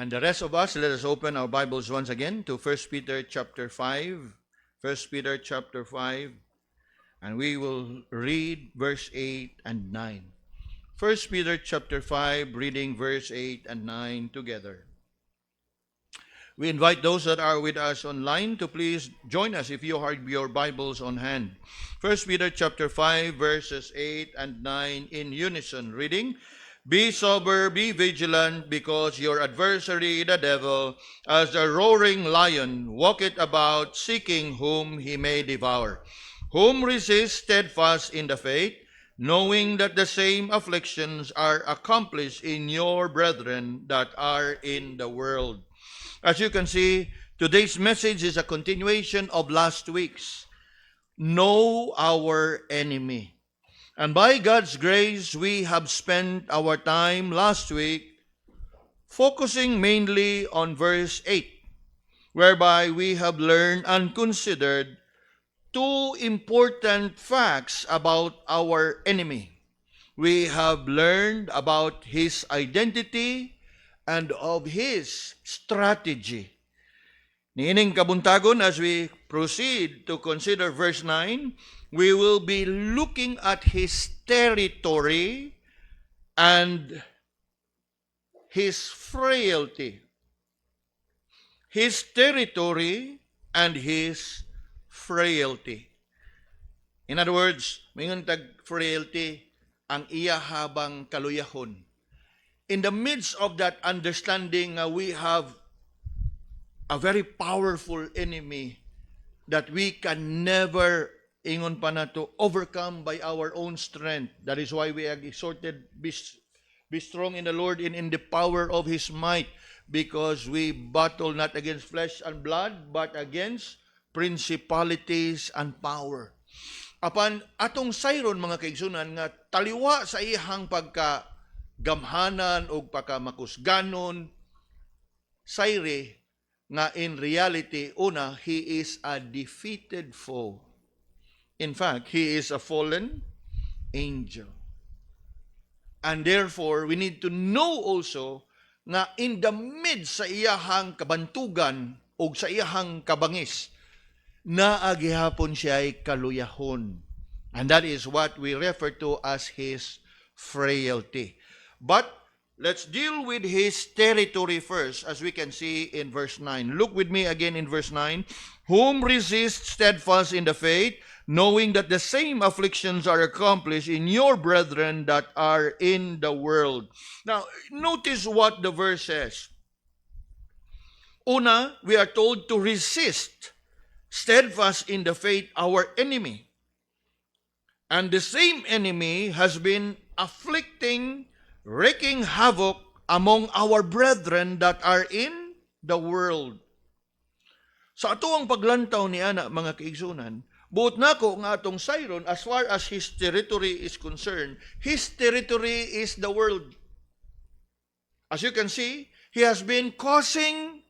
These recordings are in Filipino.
And the rest of us, let us open our Bibles once again to 1 Peter chapter 5. 1 Peter chapter 5. And we will read verse 8 and 9. 1 Peter chapter 5, reading verse 8 and 9 together. We invite those that are with us online to please join us if you have your Bibles on hand. 1 Peter chapter 5, verses 8 and 9 in unison, reading, "Be sober, be vigilant, because your adversary, the devil, as a roaring lion, walketh about, seeking whom he may devour. Whom resist steadfast in the faith, knowing that the same afflictions are accomplished in your brethren that are in the world." As you can see, today's message is a continuation of last week's. Know our enemy. And by God's grace, we have spent our time last week focusing mainly on verse 8, whereby we have learned and considered two important facts about our enemy. We have learned about his identity and of his strategy. Niining kabuntagon, as we proceed to consider verse 9, we will be looking at his territory and his frailty. His territory and his frailty. In other words, mingon tag frailty, ang iya habang kaluyahon. In the midst of that understanding, we have a very powerful enemy that we can never ingon pa na to overcome by our own strength. That is why we are exhorted, be strong in the Lord and in the power of His might, because we battle not against flesh and blood, but against principalities and power. Apan atong sayron mga kaigsunan nga taliwa sa iyang pagkagamhanan o pagkamakusganon, sayre nga in reality, una, he is a defeated foe. In fact, he is a fallen angel. And therefore, we need to know also nga in the midst sa iyahang kabantugan o sa iyahang kabangis, naagihapon siya ay kaluyahon. And that is what we refer to as his frailty. But let's deal with his territory first, as we can see in verse 9. Look with me again in verse 9. "Whom resist steadfast in the faith, knowing that the same afflictions are accomplished in your brethren that are in the world." Now, notice what the verse says. Una, we are told to resist steadfast in the faith our enemy. And the same enemy has been afflicting, wreaking havoc among our brethren that are in the world. Sa atuang paglantaw ni ana mga kaigsunan, buot nako nga atong sayron, as far as his territory is concerned, his territory is the world. As you can see, he has been causing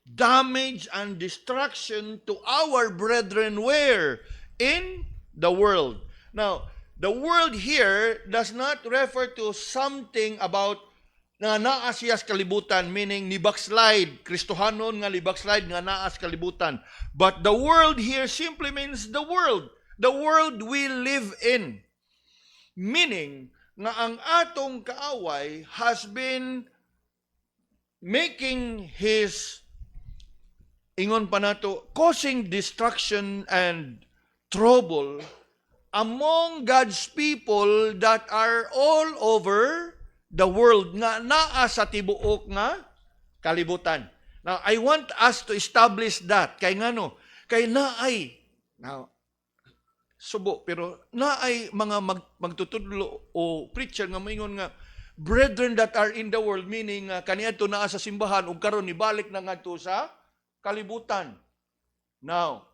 damage and destruction to our brethren where? In the world. Now, the world here does not refer to something about nga naa siyas kalibutan, meaning ni backslide, Kristohanon nga ni backslide nga naas kalibutan. But the world here simply means the world we live in. Meaning nga ang atong kaaway has been making his ingon pa nato, causing destruction and trouble among God's people that are all over the world, nga naa sa tibuok nga kalibutan. Now, I want us to establish that. Kay ngano? Kay naay, now, subo, pero naay mga magtutudlo o preacher nga maingon nga, brethren that are in the world, meaning kaniadto naa sa simbahan, ug karon nibalik na ngadto sa kalibutan. Now,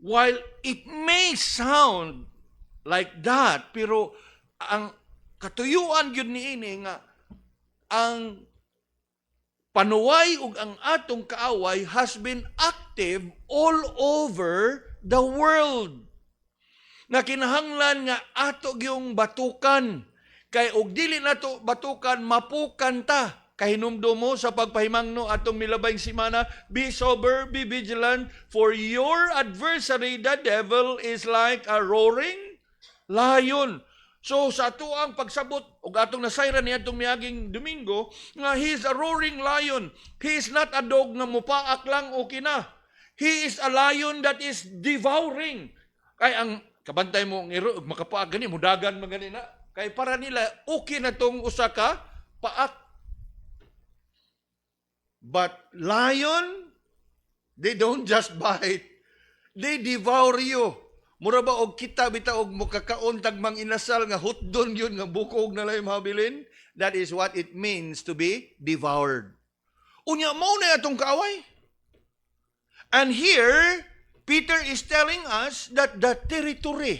while it may sound like that, pero ang katuyuan yun niini nga ang panuway ug ang atong kaaway has been active all over the world. Nga kinahanglan nga ato gyung batukan, kay og dili nato batukan mapukan ta. kahinumdum mo sa pagpahimangno atong milabayng simana, be sober, be vigilant, for your adversary, the devil, is like a roaring lion. So sa ato ang pagsabot ug atong nasayran niya atong miaging Domingo nga he is a roaring lion. He is not a dog nga mupaak lang o kina. He is a lion that is devouring. Kay ang kabantay mo ngiro makapaak gani mudagan man gani na. Kay para nila okay na tong usa ka paak. But lion, they don't just bite. They devour you. Mura ba og kita bitaw og mukakaon tagmang inasal nga hutdon yun nga bukog na lay mabilin? That is what it means to be devoured. Unya mao na atong kaaway. And here Peter is telling us that the territory,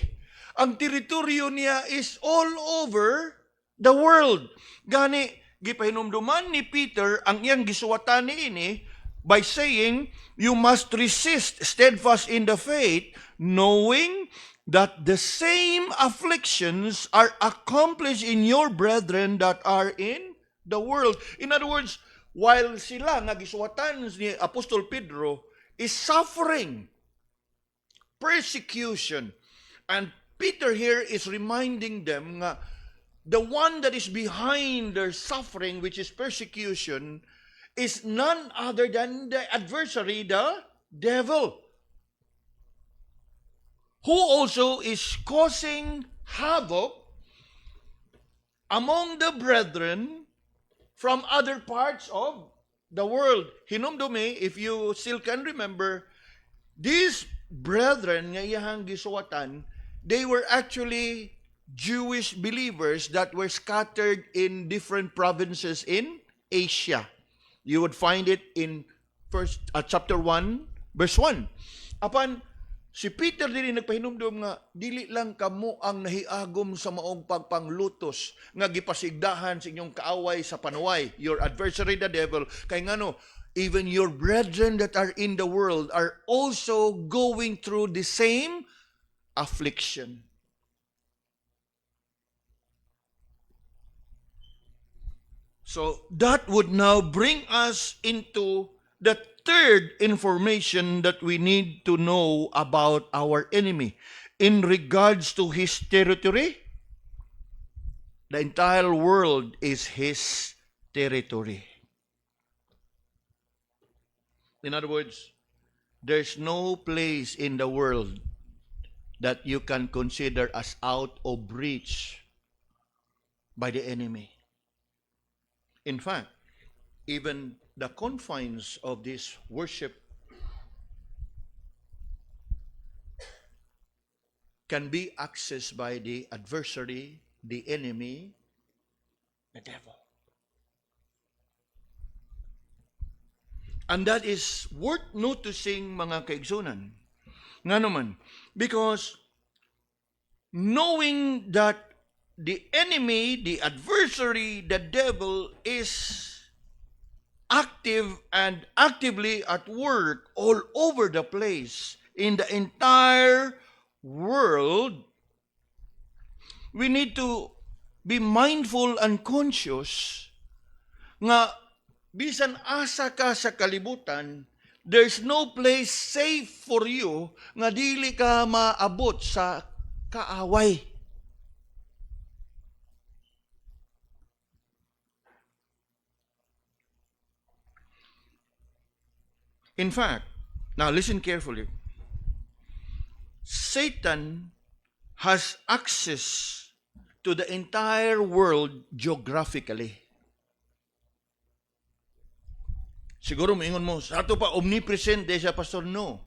ang teritoryo niya is all over the world. Gani gipahinumduman ni Peter ang iyang gisuwatan niini by saying, you must resist steadfast in the faith, knowing that the same afflictions are accomplished in your brethren that are in the world. In other words, while sila nga gisuwatan ni Apostol Pedro is suffering persecution, and Peter here is reminding them nga the one that is behind their suffering, which is persecution, is none other than the adversary, the devil, who also is causing havoc among the brethren from other parts of the world. Hinumdumi, if you still can remember, these brethren nga iyahang gisuwatan, they were actually Jewish believers that were scattered in different provinces in Asia. You would find it in chapter 1, verse 1. Apan, si Peter dili nagpahinumdum nga, dili lang kamo ang nahiagom sa maong pagpanglutos, nga gipasigdahan sa inyong kaaway sa panuway, your adversary the devil, kay ngano, even your brethren that are in the world are also going through the same affliction. So that would now bring us into the third information that we need to know about our enemy. In regards to his territory, the entire world is his territory. In other words, there's no place in the world that you can consider as out of reach by the enemy. In fact, even the confines of this worship can be accessed by the adversary, the enemy, the devil. And that is worth noticing, mga kaigsunan. Nga naman, because knowing that the enemy, the adversary, the devil is active and actively at work all over the place in the entire world, we need to be mindful and conscious nga bisan asa ka sa kalibutan, there's no place safe for you nga dili ka maabot sa kaaway. In fact, now listen carefully. Satan has access to the entire world geographically. Siguro maingon mo, sa ato pa omnipresent siya, Pastor? No.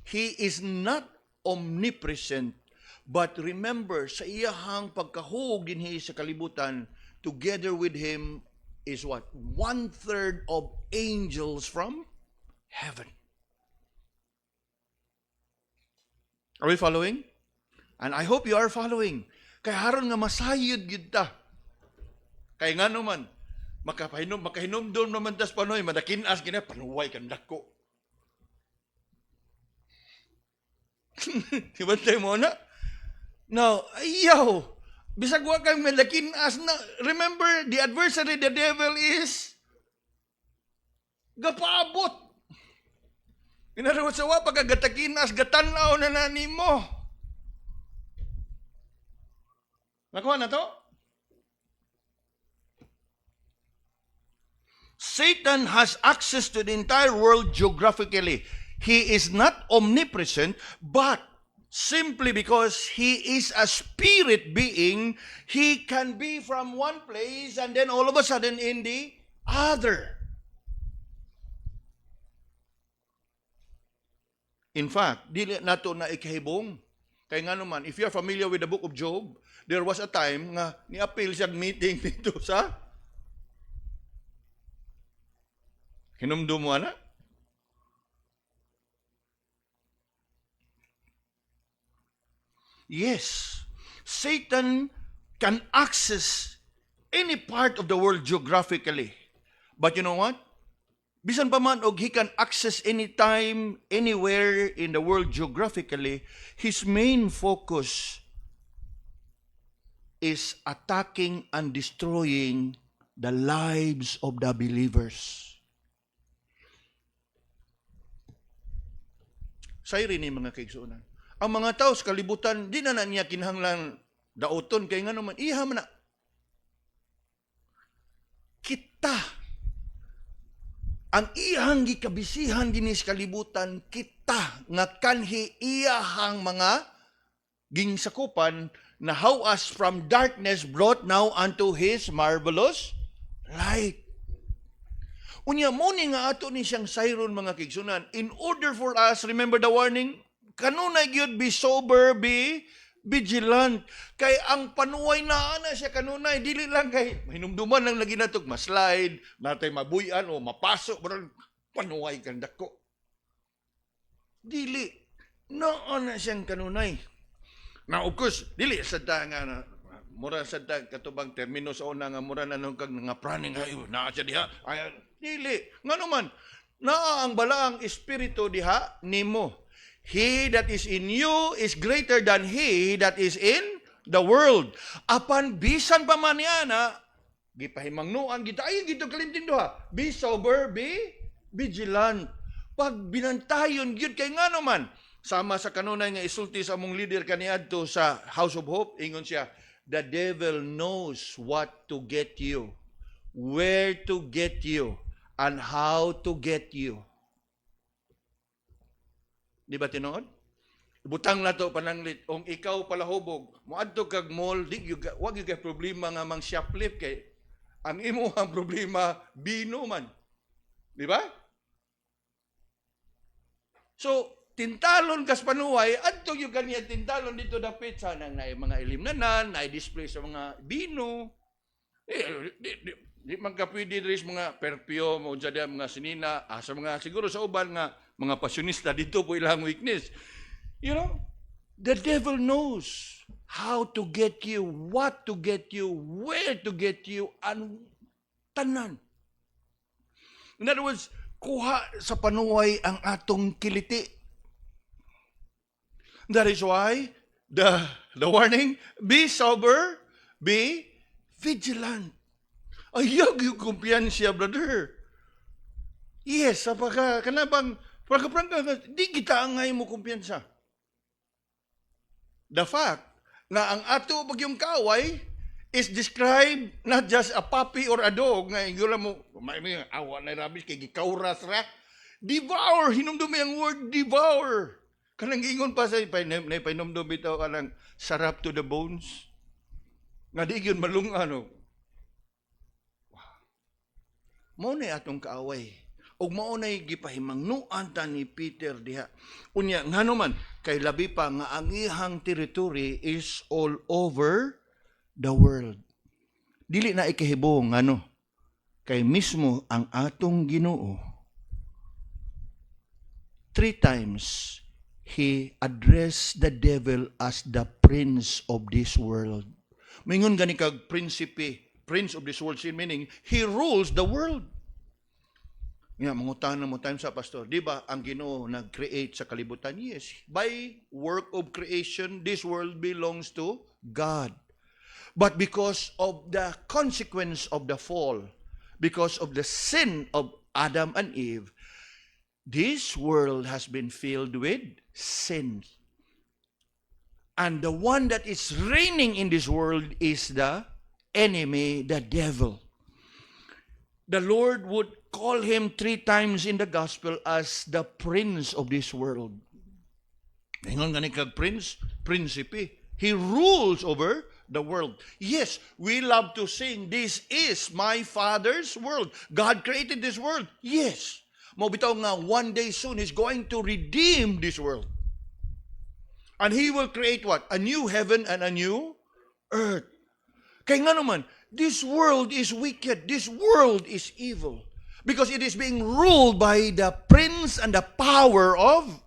He is not omnipresent. But remember, sa iyahang pagkahug dinhi sa kalibutan, together with him is what? 1/3 of angels from heaven. Are we following? And I hope you are following. Kay haron nga masayod gyud ta. Kay ngano man makahinom doon naman tas panoy madakinas gina panuway kan dako. Tibantay mo na. Now, ayaw. Bisag wa kang madakinas na. Remember, the adversary, the devil is Gapaabot. Inarawat sa wa, pagkagatakinas, gatanaw na nani mo. Nakuha na to? Satan has access to the entire world geographically. He is not omnipresent, but simply because he is a spirit being, he can be from one place and then all of a sudden in the other. In fact, dili nato na ikahibong. Kaya nga naman, if you're familiar with the book of Job, there was a time nga ni-appeal siyang meeting dito sa hinumdum mo na? Yes, Satan can access any part of the world geographically. But you know what? Bisan pa man og he can access anytime, anywhere in the world geographically, his main focus is attacking and destroying the lives of the believers. Sayri ni mga kaigsuonan. Ang mga tao sa kalibutan, di na niya kinahanglan daoton, kay nga naman, iha man na. Kita, ang iyang gikabisihan din sa kalibutan, kita nga kanhi iyahang mga gingsakupan na how us from darkness brought now unto His marvelous light. Unya mo ni nga ato ni siyang sayron mga kigsunan. In order for us, remember the warning, kanunay gyud be sober, be vigilant. Kay ang panuway na ana siya kanunay, dili lang kay hinumduman lang lagi natok ma-slide, natay mabuyan o mapasok, barang panuway kang dako. Dili. Naa na siyang kanunay. Now, of course, dili sa nga na mura sa katubang termino sa una nga mura na nung kag nga praning ayo naa siya diha. Ay, dili. Nga naman, naa ang balaang espiritu diha nimo. He that is in you is greater than he that is in the world. Apan bisan pa man yana, gipahimangnuan kita ay gito kalimtin duha. Be sober, be vigilant. Pag binantayon gyud kay nga naman, sama sa kanunay nga isulti sa among leader kaniadto sa House of Hope, ingon siya, the devil knows what to get you, where to get you, and how to get you. Di ba tinuod? Butang na to pananglit. Kung ikaw palahubog, muadto kag mall, wag yung problema nga mang shoplift kay ang imo ang problema, bino man. Di ba? So, tintalon kas panuway, adto yung kanya tintalon dito dapit sa nang na mga ilimnanan, na display sa mga bino. Di man ka pwede rin mga perfume o dyan mga sinina, sa mga siguro sa uban nga mga pasyonista dito po ilang weakness. You know, the devil knows how to get you, what to get you, where to get you, and tanan. In other words, kuha sa panuway ang atong kiliti. That is why the warning, be sober, be vigilant. Ayag yung kumpiyansya, brother. Yes, apaka kanabang prangka, di kita angay mo kumpiyansa. The fact nga ang ato bagyong kaaway is described not just a puppy or a dog, nga igura mo, may awa na rabis, kay gikauras ra. Devour, hinumdum ang word devour. Kanang ingon pa sa painumdum bitaw kanang sarap to the bones. Nga di yun malungano. Mao na atong kaaway. Ug mao nay gipahimangnuan ta ni Peter diha. Unya ngano man kay labi pa nga ang ihang territory is all over the world. Dili na ikahibong ano kay mismo ang atong Ginoo 3 times he addressed the devil as the prince of this world. Mingon gani kag prince of this world, meaning he rules the world. Nga, mangutana mo time sa pastor, di ba ang Ginoo nag-create sa kalibutan? Yes. By work of creation, this world belongs to God. But because of the consequence of the fall, because of the sin of Adam and Eve, this world has been filled with sin. And the one that is reigning in this world is the enemy, the devil. The Lord would call him 3 times in the gospel as the prince of this world. Ingon nga ni kag prince, prinsipe. He rules over the world. Yes, we love to sing, this is my Father's world. God created this world. Yes. Mo bitaw nga one day soon He's going to redeem this world. And He will create what? A new heaven and a new earth. Kaya nga naman, this world is wicked. This world is evil. Because it is being ruled by the prince and the power of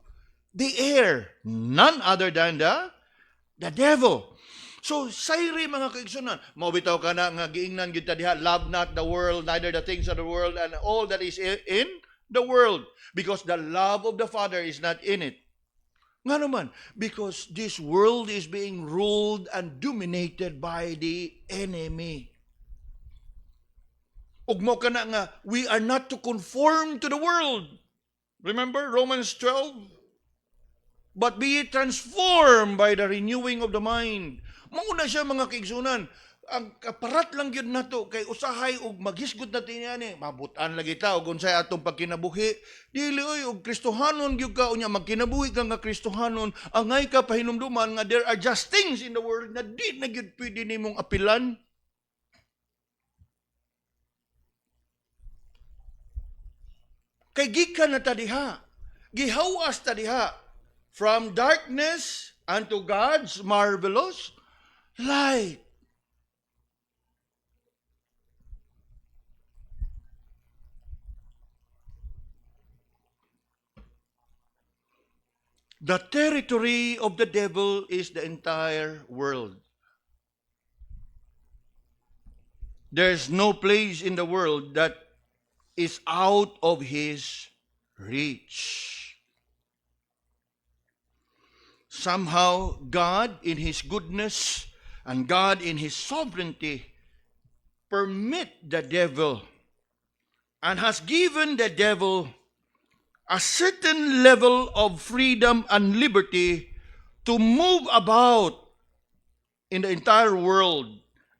the air. None other than the devil. So, sayri mga kaigsunan, mabitaw ka na nga giingnan gyud ta diha, love not the world, neither the things of the world, and all that is in the world. Because the love of the Father is not in it. Nga naman, because this world is being ruled and dominated by the enemy. Ugmo ka na nga, we are not to conform to the world. Remember Romans 12? But be ye transformed by the renewing of the mind. Mauna siya mga kaigsunan. Ang kaparat lang yun nato kay usahay og maghisgot natin yan eh. Mabutan lagi ta og unsay atong pagkinabuhi. Dili oy og Kristohanon gyud ka unya magkinabuhi ka nga Kristohanon. Angay ka pahinumduman nga there are just things in the world na di na gyud pwede nimong apilan. Kay gikan na ta diha. Gihawas ta diha. From darkness unto God's marvelous light. The territory of the devil is the entire world. There's no place in the world that is out of his reach. Somehow, God in His goodness and God in His sovereignty permit the devil and has given the devil a certain level of freedom and liberty to move about in the entire world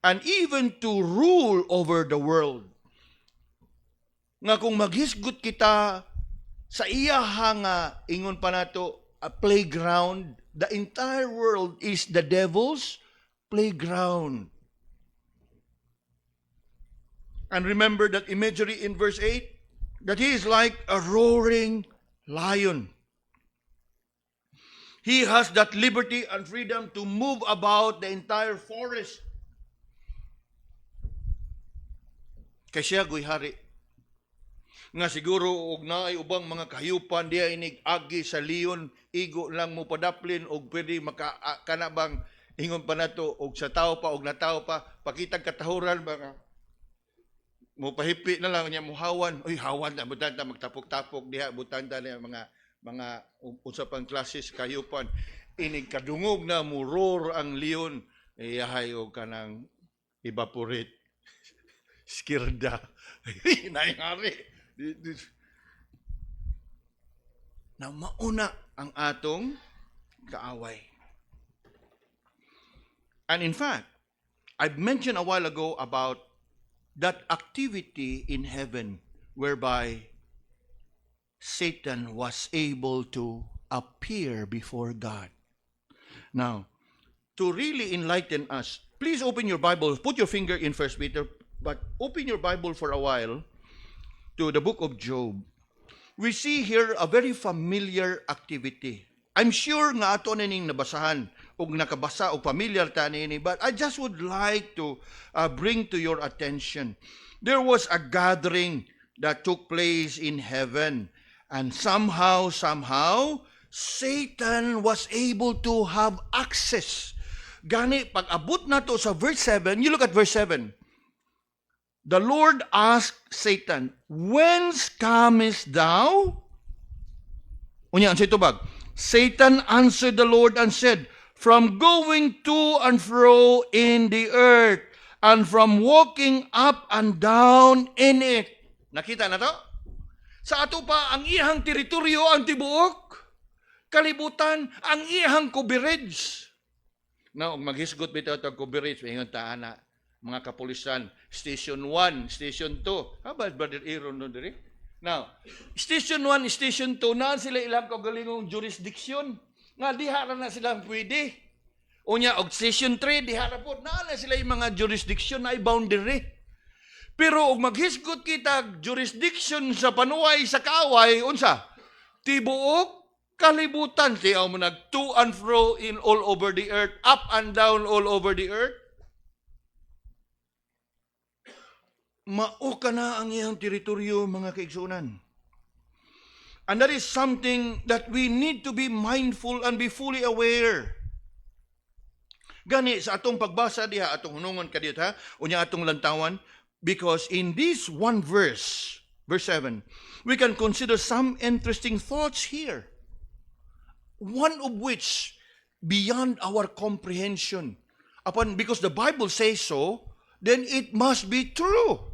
and even to rule over the world. Nga kung maghisgot kita sa iyaha nga ingon pa nato a playground, the entire world is the devil's playground. And remember that imagery in verse 8, that he is like a roaring lion. He has that liberty and freedom to move about the entire forest. Kaya siya guy-hari. Nga siguro og naay ubang mga kahayupan diya inig agi sa leon, igo lang mo padaplin og pwede kanabang ingon pa nato og sa tao pa og natao pa pakitag katahuran ba mo pahipi na lang niya muhawan. Uy, hawan na butan ta magtapok-tapok diha butan ta niya mga usapang klases kahayupan. Inig kadungog na mo roar ang leon, iyahay og kanang evaporate. Skirda. Naingari. Na mauna ang atong kaaway. And in fact, I've mentioned a while ago about that activity in heaven whereby Satan was able to appear before God. Now, to really enlighten us, please open your Bible, put your finger in 1 Peter, but open your Bible for a while to the book of Job. We see here a very familiar activity. I'm sure nga ato na ning nabasahan o nakabasa o familiar ta nini, but I just would like to bring to your attention. There was a gathering that took place in heaven, and somehow, Satan was able to have access. Gani, pag abot na to sa verse 7, you look at verse 7. The Lord asked Satan, whence comest thou? Unya, ang tubag. Satan answered the Lord and said, from going to and fro in the earth, and from walking up and down in it. Nakita na to? Sa ato pa, ang iyang teritoryo, ang tibuok, kalibutan, ang iyang coverage. Now, maghisgot bitaw ito coverage, may taana, mga kapulisan, Station 1, Station 2. How about Brother Aaron no diri? Now, Station 1, Station 2, naan sila ilang kagalingong jurisdiction. Nga, diha na silang pwede. Unya, og Station 3, diha na po, naan na sila yung mga jurisdiction na boundary. Pero og maghisgot kita jurisdiction sa panuway sa kaaway, unsa? Tibuok, kalibutan. Siya mo nag to and fro in all over the earth, up and down all over the earth. Mao ka na ang iyang teritoryo, mga kaigsunan. And that is something that we need to be mindful and be fully aware. Gani sa atong pagbasa diha, atong hunungon kadit ha, unya atong lantawan, because in this one verse, verse 7, we can consider some interesting thoughts here. One of which, beyond our comprehension. Because the Bible says so, then it must be true.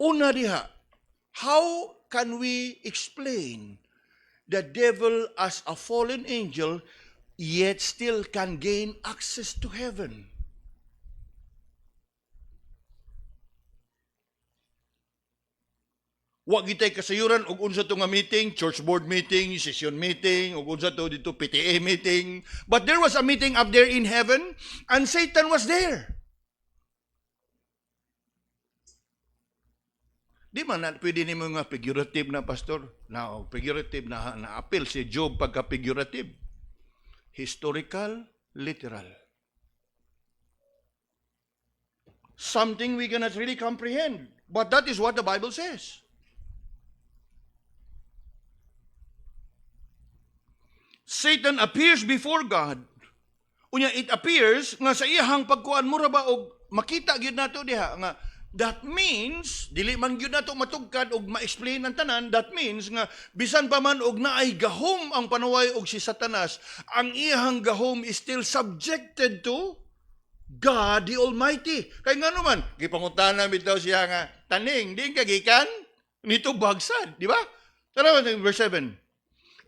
Una diha, how can we explain the devil as a fallen angel yet still can gain access to heaven? Wa gitay kasayuran og unsa to nga meeting, church board meeting, session meeting, og unsa to dito PTA meeting. But there was a meeting up there in heaven and Satan was there. Di man na pwede nimo nga figurative na pastor. Na figurative na appeal si Job pagka figurative. Historical, literal. Something we cannot really comprehend. But that is what the Bible says. Satan appears before God. Unya it appears nga sa iyang pagkuan mura ba og makita gyud nato diha nga that means dili man gyud nato matugkad og ma-explain ang tanan. That means nga bisan pa man og naay gahom ang panuway og si Satanas, ang iyang gahom is still subjected to God the Almighty. Kay ngano man gipangutana bitaw siya nga taning di kagikan nito bagsad, di ba? Tara man verse 7.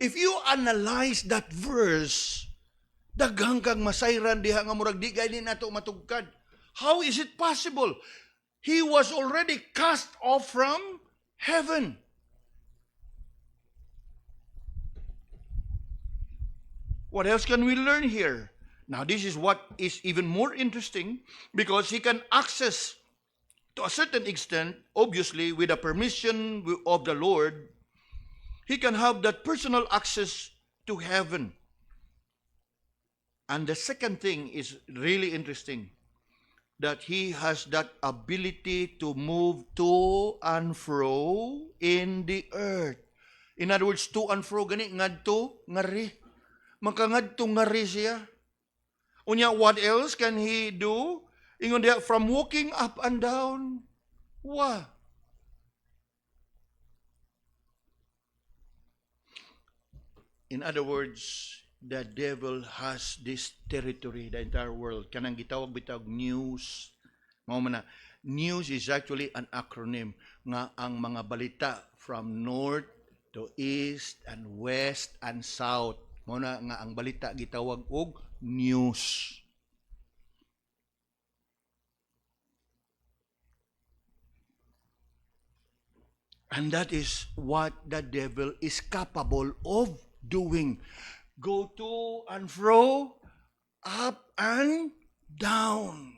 If you analyze that verse, daghang kang masayran diha nga murag di gayni nato matugkad. How is it possible? He was already cast off from heaven. What else can we learn here? Now, this is what is even more interesting because he can access to a certain extent, obviously, with the permission of the Lord, he can have that personal access to heaven. And the second thing is really interesting, that he has that ability to move to and fro in the earth. In other words, to and fro, gani, ngadto, ngari. Makangadto, ngari siya. Unya, what else can he do? Ingon diya, from walking up and down. Wow. In other words, the devil has this territory, the entire world. Kanang gitawag bitawag news. Mao man na, news is actually an acronym nga ang mga balita from north to east and west and south. Mao na nga ang balita gitawag og news. And that is what the devil is capable of doing. Go to and fro, up and down.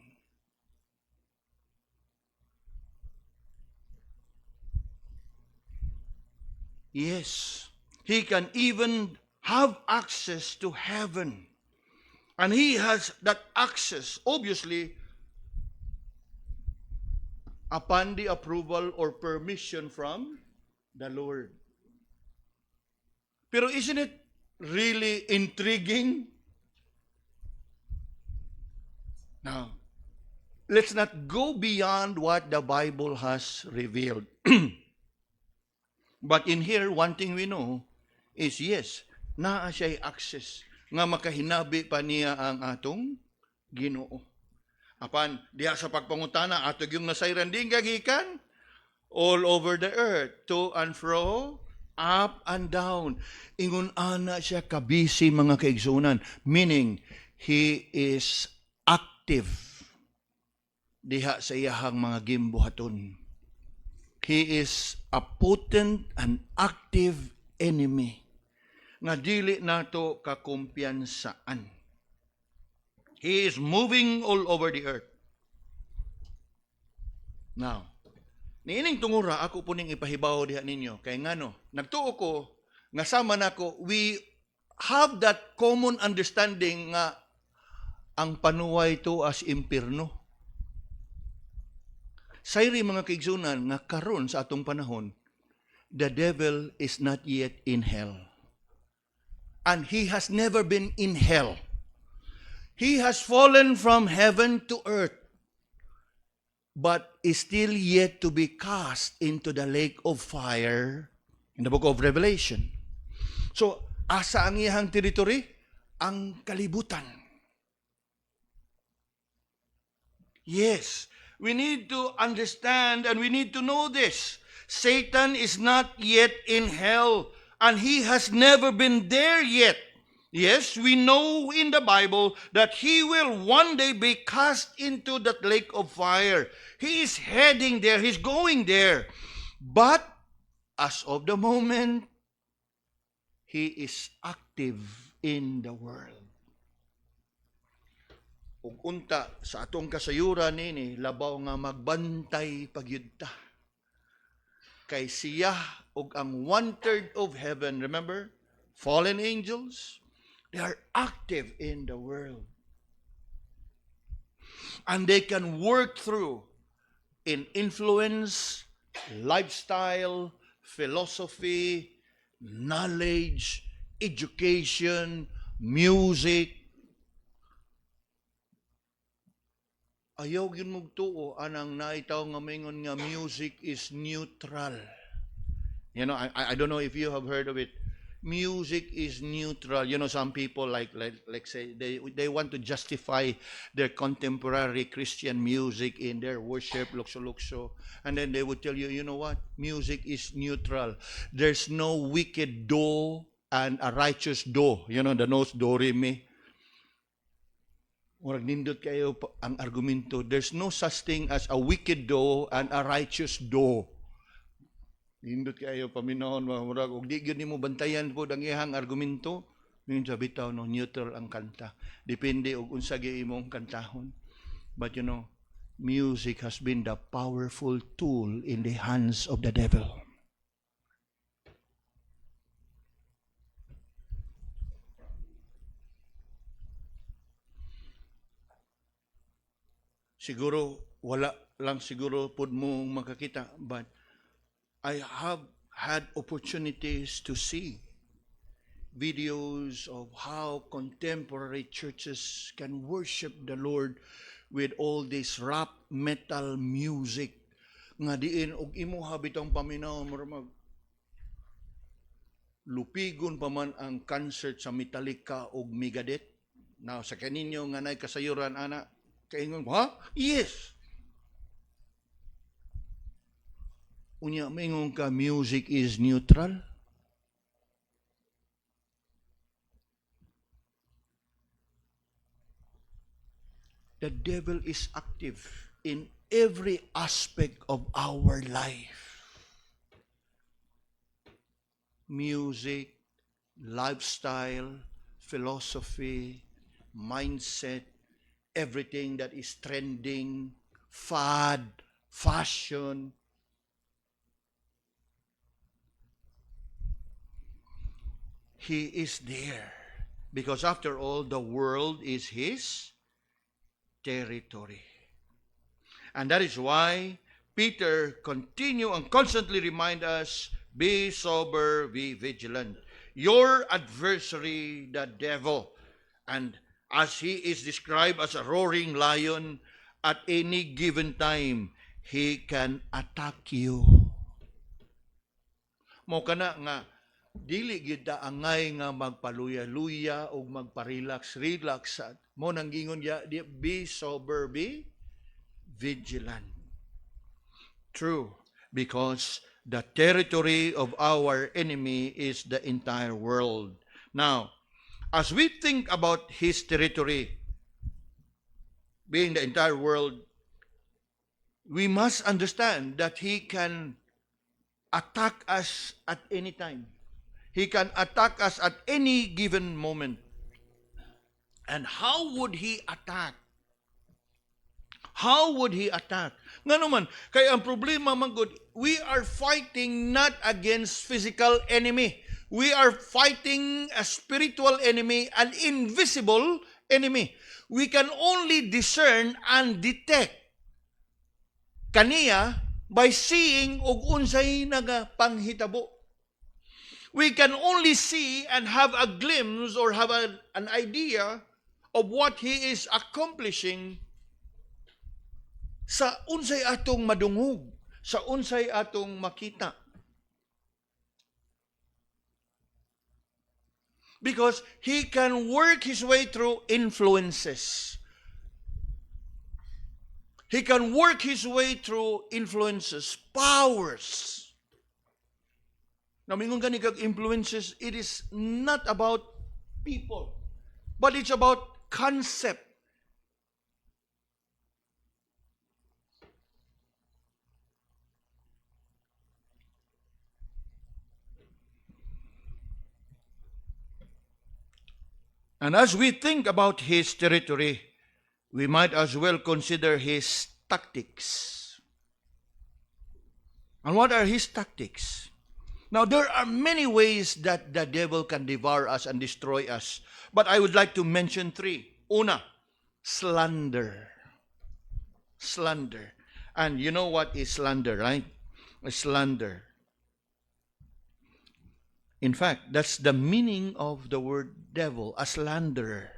Yes, he can even have access to heaven. And he has that access, obviously, upon the approval or permission from the Lord. Pero isn't it really intriguing? Now, let's not go beyond what the Bible has revealed. But in here, one thing we know is yes, naa siya'y access nga makahinabi pa niya ang atong Ginoo. Apan diha sa pagpangutana atog yung nasayran din kagikan all over the earth, to and fro, up and down. Ingon ana siya kabisi mga kaigsunan, meaning he is active diha sa iyahang mga gimbuhaton. He is a potent and active enemy nga dili nato kakumpiyansaan. He is moving all over the earth. Now, niining tungura ako po ning ipahibaw diha ninyo kay ngano nagtuo ko nga sama nako we have that common understanding nga ang panuway to as impierno. Sayri mga kaigsunan nga karon sa atong panahon, the devil is not yet in hell. And he has never been in hell. He has fallen from heaven to earth, but is still yet to be cast into the lake of fire in the book of Revelation. So, asa ang iyang territory? Ang kalibutan. Yes, we need to understand and we need to know this. Satan is not yet in hell and he has never been there yet. Yes, we know in the Bible that he will one day be cast into that lake of fire. He is heading there, he's going there. But as of the moment, he is active in the world. Ug unta sa atong kasayuran nini labaw nga magbantay pagyudta. Kay siya ug ang 1/3 of heaven, remember? Fallen angels, they are active in the world. And they can work through in influence, lifestyle, philosophy, knowledge, education, music. Ayaw yun magtuo anang naitaw nga mingon nga music is neutral. You know, I don't know if you have heard of it. Music is neutral. You know, some people like say they want to justify their contemporary Christian music in their worship, lukso-lukso. And then they would tell you, you know what? Music is neutral. There's no wicked do and a righteous do. You know, the notes do, re, mi. Murag nindot kayo ang argumento. There's no such thing as a wicked do and a righteous do. Nindot kayo paminahon, murag og di gyud nimo bantayan pod ang iyang argumento. Ning bitaw no neutral ang kanta. Depende og unsa gyud imong kantahon. But you know, music has been the powerful tool in the hands of the devil. Siguro wala lang siguro pod mo makakita, but I have had opportunities to see videos of how contemporary churches can worship the Lord with all this rap metal music nga diin og imo habitang paminaw mo lupigon pa man ang concert sa Metallica og Megadeth. Now sa kaninyo nga nay kasayuran ana kaingon, ha? Yes. Unya maingon ka music is neutral. The devil is active in every aspect of our life. Music, lifestyle, philosophy, mindset, everything that is trending, fad, fashion. He is there. Because after all, the world is his territory. And that is why Peter continue and constantly remind us, be sober, be vigilant. Your adversary, the devil, and as he is described as a roaring lion, at any given time, he can attack you. Mo kana nga, dili gid angay nga magpaluya-luya o magpa-relax. Mo nang gingon ya, be sober, be vigilant. True. because the territory of our enemy is the entire world. Now, as we think about his territory being the entire world, we must understand that he can attack us at any time. He can attack us at any given moment. And how would he attack? How would he attack? Nga naman, kaya ang problema man good, we are fighting not against physical enemy. We are fighting a spiritual enemy, an invisible enemy. We can only discern and detect kaniya by seeing og unsay nagapanghitabo. We can only see and have a glimpse or have an idea of what he is accomplishing sa unsay atong madungog, sa unsay atong makita. Because he can work his way through influences. He can work his way through influences, powers. Now, mingon gani kag influences, it is not about people, but it's about concept. And as we think about his territory, we might as well consider his tactics. And what are his tactics? Now, there are many ways that the devil can devour us and destroy us. But I would like to mention three. Una, slander. Slander. And you know what is slander, right? Slander. In fact, that's the meaning of the word devil, a slanderer.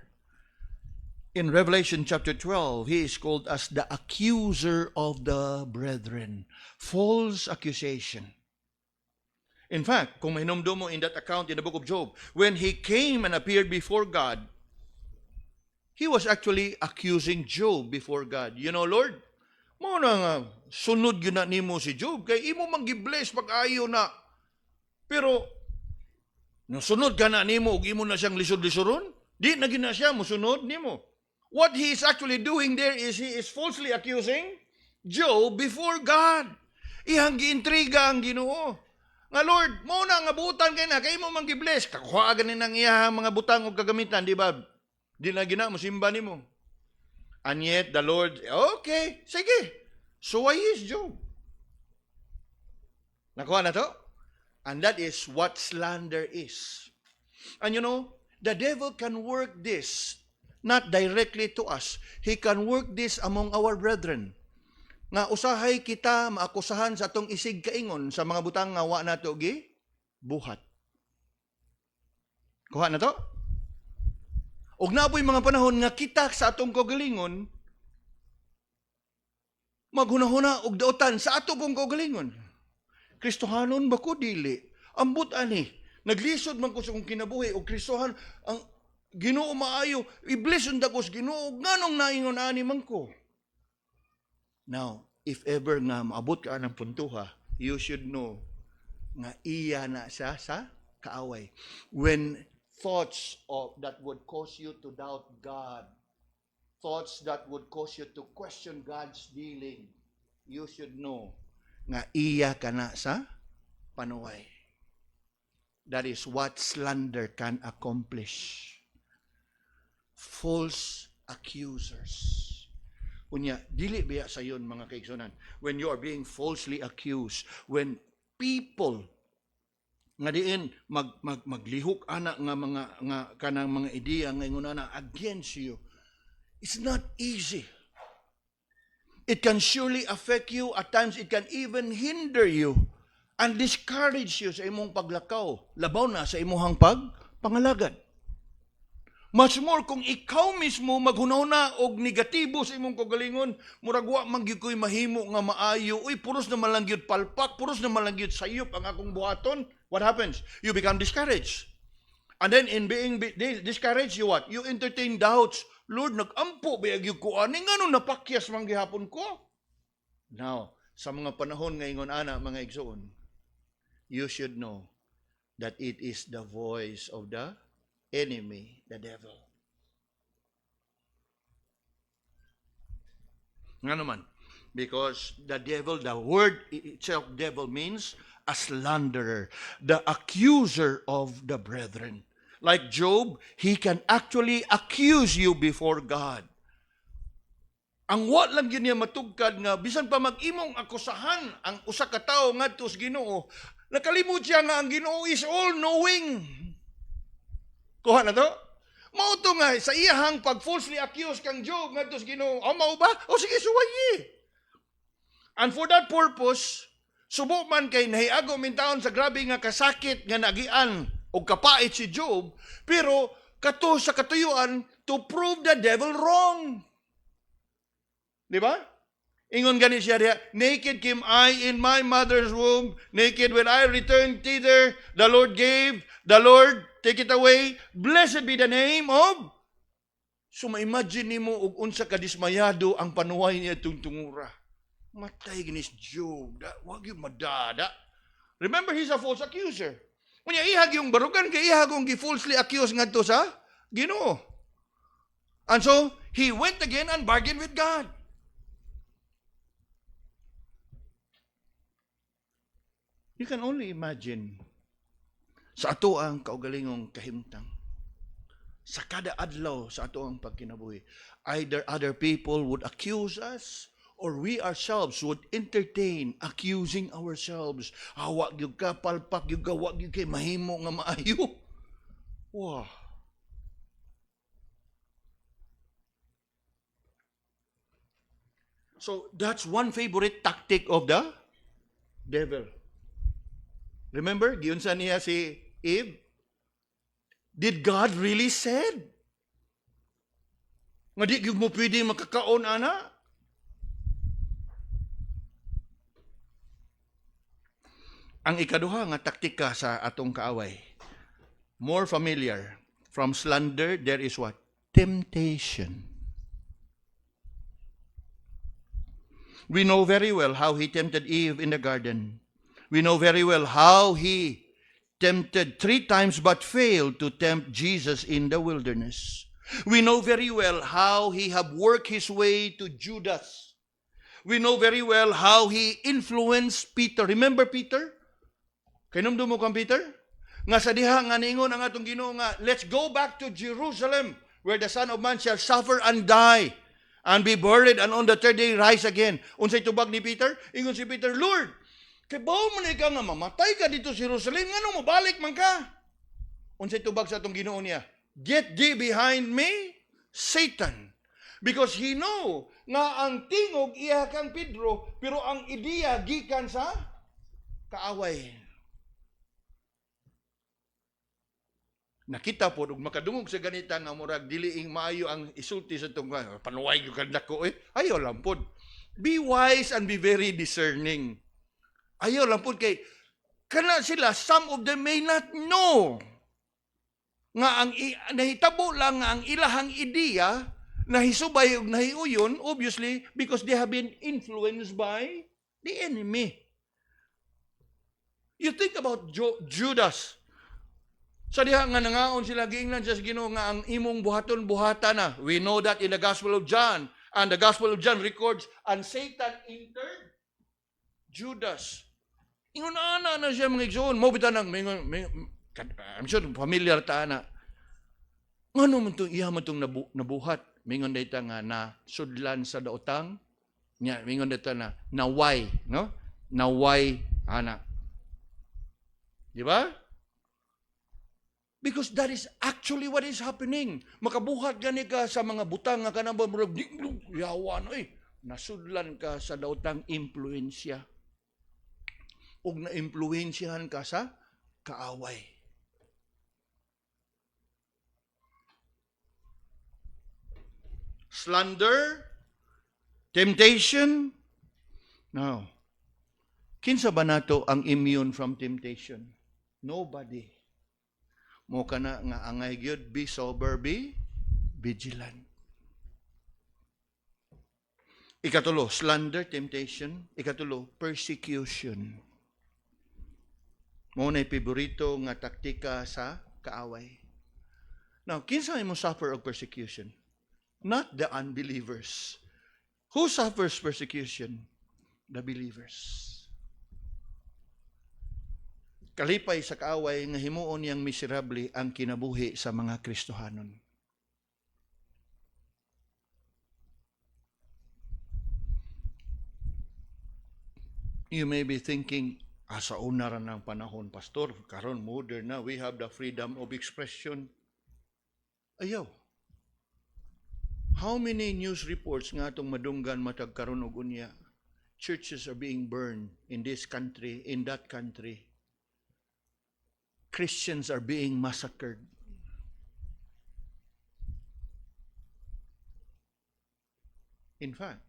In Revelation chapter 12, he is called as the accuser of the brethren. False accusation. In fact, kung mahinumdum mo in that account in the book of Job, when he came and appeared before God, he was actually accusing Job before God. You know, Lord, mo na nga, sunod yun na nimo si Job, kay imo mang-gibless pag-ayo na. Pero, nung sunod ka na nimo, ug imo na siyang lisod-lisoron, di na gina siya, musunod nimo. What he is actually doing there is he is falsely accusing Job before God. Ihang giintriga ang Ginoo. Nga Lord, mo na nga butan kay na, kay mo mang-gibless. Kakuha ganin ang iyang mga butang o kagamitan, di ba? Di na gina mo, simba ni mo. And yet, the Lord, okay, sige. So why is Job? Nakuha na to? And that is what slander is. And you know, the devil can work this, not directly to us. He can work this among our brethren. Nga usahay kita maakusahan sa atong isig kaingon sa mga butang nga wa nato gi buhat. Kuha na to? Og napoy mga panahon nga kita sa atong kagalingon maghunahuna og dautan sa ato pong kagalingon. Kristohanon ba ko dili? Ambot ani, naglisod man ko sa kong kinabuhi og Kristohan ang Ginoo maayo, iblison da ko sa Ginoo nganong naingon ani man ko. Now, if ever nga maabot ka ng puntuha, you should know nga iya na siya sa kaaway. When thoughts that would cause you to doubt God, thoughts that would cause you to question God's dealing, you should know nga iya ka na sa panuway. That is what slander can accomplish. False accusers. Unya, dili biya sa yun mga kaigsunan. When you are being falsely accused, when people nga diin maglihok ana nga mga kanang mga ideya nga ingon ana against you, it's not easy. It can surely affect you. At times, it can even hinder you and discourage you sa imong paglakaw. Labaw na sa imong pangalagad. Much more kung ikaw mismo maghunahuna og negatibo sa imong kagalingon, murag wa man gyud koy mahimo nga maayo. Uy, puros na lang gyud palpak, puros na lang gyud sayop ang akong buhaton. What happens? You become discouraged. And then in being discouraged, you what? You entertain doubts. Lord, nag-ampo ba gyud ko ani ngano napakyas man gihapon ko? Now, sa mga panahon ngayon ana mga igsoon, you should know that it is the voice of the enemy, the devil. Nga naman, because the devil, the word itself, devil means a slanderer, the accuser of the brethren. Like Job, he can actually accuse you before God. Ang wa lang yun niya matugkad nga, bisan pa mag-imong akusahan ang usa ka tawo ngadto sa Ginoo, nakalimot siya nga ang Ginoo is all-knowing. Kuha na to? Mao to nga, sa iyahang pag-falsely accuse kang Job ngadto sa Ginoo, mao ba? O sige, suwayi. And for that purpose, subo man kay nahiago mintaon sa grabe nga kasakit nga nagian o kapait si Job, pero kato sa katuyuan to prove the devil wrong. Di ba? Ingon gani siya diya, naked came I in my mother's womb, naked when I returned thither, the Lord gave, the Lord take it away, blessed be the name of. So ma-imagine nimo og unsa ka dismayado ang panuway niya tungtungura. Matay gini si Job, wag yung madada. Remember, he's a false accuser. Kunya ihag yung barugan kay ihag yung falsely accused ngadto sa Ginoo. And so he went again and bargained with God. You can only imagine sa ato ang kaugalingong kahimtang. Sa kada adlaw sa ato ang pagkinabuhi, either other people would accuse us or we ourselves would entertain accusing ourselves. Hawag yung ka, palpak yung ka, wag yung kay mahimo nga maayo. Wow. So that's one favorite tactic of the devil. Remember, giunsa niya si Eve? Did God really said? Nga di mo pwede makakaon, ana? Ang ikaduha nga taktika sa atong kaaway, more familiar, from slander, there is what? Temptation. We know very well how he tempted Eve in the garden. We know very well how he tempted 3 times but failed to tempt Jesus in the wilderness. We know very well how he have worked his way to Judas. We know very well how he influenced Peter. Remember Peter? Kinumdum mo kang Peter? Nga sa diha nga ningon ang atong Ginoo nga, let's go back to Jerusalem where the Son of Man shall suffer and die and be buried and on the 3rd day rise again. Unsay tubag ni Peter? Ingon si Peter, Lord, kay bao man ikaw nga mamatay ka dito sa Jerusalem, ngano mabalik man ka? Unsay tubag sa atong Ginoo niya? Get thee behind me, Satan. Because he know nga ang tingog iya kang Pedro, pero ang ideya gikan sa kaaway. Nakita po, ug makadungog sa ganita nga murag diliing maayo ang isulti sa itong panuway yung kandak ko ayaw lang po. Be wise and be very discerning. Ayaw lang po kay kana sila, some of them may not know nga ang nahitabo lang nga ang ilahang ideya nahisubay ug nahiuyon, obviously because they have been influenced by the enemy. You think about Judas. Sa diha nga nangaon sila giingnan sa Ginoo nga ang imong buhaton-buhata na. We know that in the Gospel of John, and the Gospel of John records, and Satan entered Judas. Ingon ana na siya mga igsoon, mo bitan nang I'm sure familiar ta na. Ngano man tong iya man tong nabuhat, mingon dayta nga na sudlan sa daotang, nya mingon dayta na naway, no? Naway ana. Di ba? Because that is actually what is happening. Makabuhat gani ka sa mga butang nga kanang murag yawan nasudlan ka sa daotang impluwensya. Ug na-impluwensyahan ka sa kaaway. Slander, temptation. Now, kinsa ba nato ang immune from temptation? Nobody. Mo kana nga angay gyud, be sober, be vigilant. Ikatulo, slander, temptation. Ikatulo, persecution. Muna paborito nga taktika sa kaaway. Now, kinsa mo suffer of persecution? Not the unbelievers. Who suffers persecution? The believers. Kalipay sa kaaway nga himuon niyang miserable ang kinabuhi sa mga Kristohanon. You may be thinking, sa una ra ng panahon, Pastor, karon modern na, we have the freedom of expression. Ayaw. How many news reports nga itong madunggan matag karon og unya? Churches are being burned in this country, in that country. Christians are being massacred. In fact,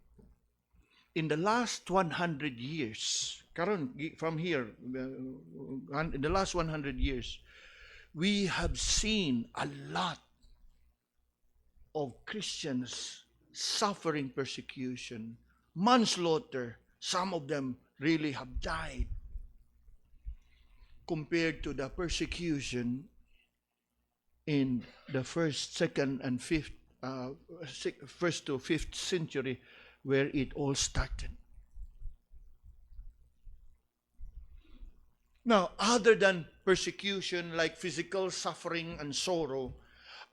in the last 100 years, karon from here, in the last 100 years, we have seen a lot of Christians suffering persecution, manslaughter. Some of them really have died compared to the persecution in the first, second, and first to fifth century, where it all started. Now, other than persecution like physical suffering and sorrow,